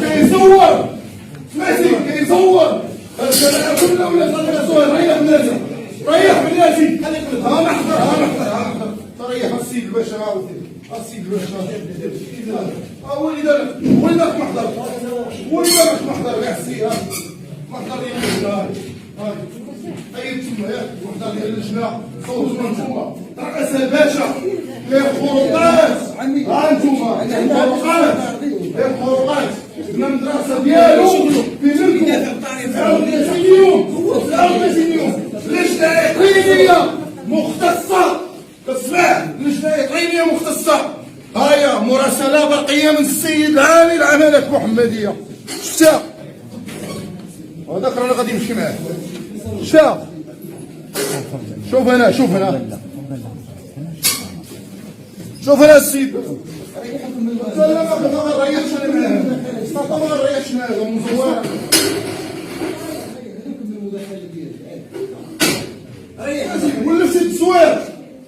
كيصور سمعتي كيصور الجماعه كلها ولا صور ريح بلاتي ريح بلاتي ها نحضر تريح السيد الباشا السيد الباشا ولدك محضر ولدك محضر يا السيد محضر لي اللجنه هاي تما ياك محضر لي اللجنه صوتوا انتوما رئيس الباشا الخروقات انتوما الخروقات المدرسه ديالو في منكم 30 يوم لجنه اقليميه مختصه تسمع لجنه اقليميه مختصه هيا مراسله برقيه من السيد عامل العمالات المحمديه شفتها هذاك رانا غادي نمشي معاه شفتها شوف هنا شوف هنا السيد لا ما ريحش انا معاه ما ريحش معاه مزوار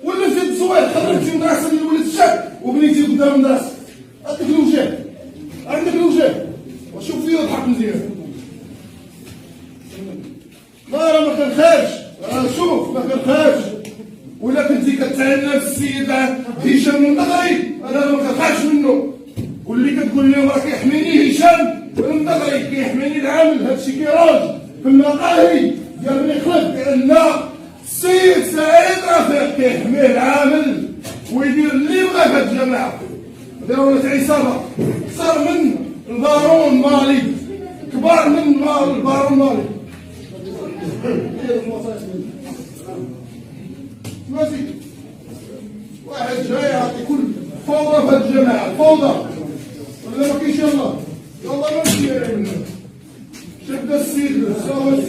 ولفت التصوير خرجتي مدرسه ديال ولد الشاب وبنيتي قدام المدرسه عندك الوجه وشوف فيه وضحك مزيان ما كنخافش شوف ما كنخافش ولا كنتي كتعنى السيد هشام المدغري انا ما كنخافش منه واللي كتقول لهم راه كيحميني هشام المدغري كيحميني العامل هادشي كيراج في المقاهي ديال بني خلف بان السيد سعيد رفيق كيحميه العامل ويدير اللي بغا في هاد الجماعه داروا له عصابه صار من البارون مالي كبار من البارون مالي ماشي واحد جاي يعطي كل فوضى في هاد الجماعه فوضى ولا ما كاينش يلا نمشي منه شد السيد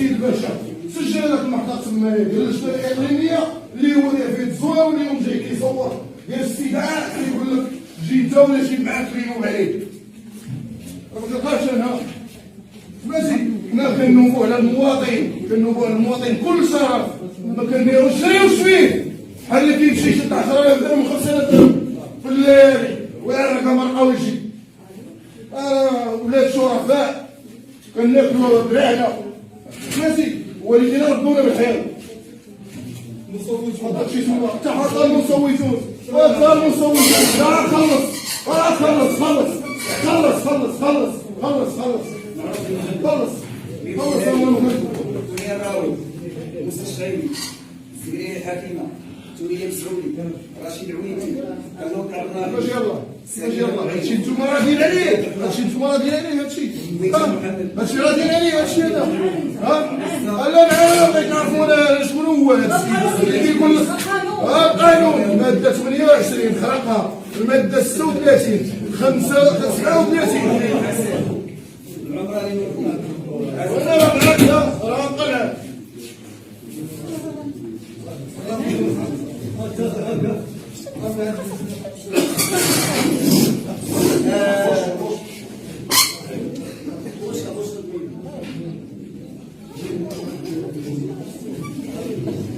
الباشا سجل هذاك المحطه تما ديال اللجنه الاقليميه اللي هو فيه الزوار واللي يوم جاي كيصور ديال الاستدعاء كيقول لك جي انت ولا جي معاك لينوب عليك ما كنلقاش انا ماشي حنا كنوبوا على المواطن كل شرف ما كنديروش جريوش فيه بحال اللي كيمشي يشد 10000 درهم 5000 درهم في الليل ويعرق مرقه ويجي ولاد شرفاء كناكلوا براعنا ماشي ولكن ردونا بالخير هادشي تما تحت المصوتون لا خلص سوريا الراوي المستشفى السكرتيرة الحكيمة سوريا مسعودي رشيد عويتي كانوا كرنا يلا هادشي نتوما راه داير عليه هادشي راه داير عليه هادشي هذا لا بغيت نعرفوا شكون هو هذا السيد اللي كيقول لك القانون الماده 28 خرقها الماده 36 39 وانا السيد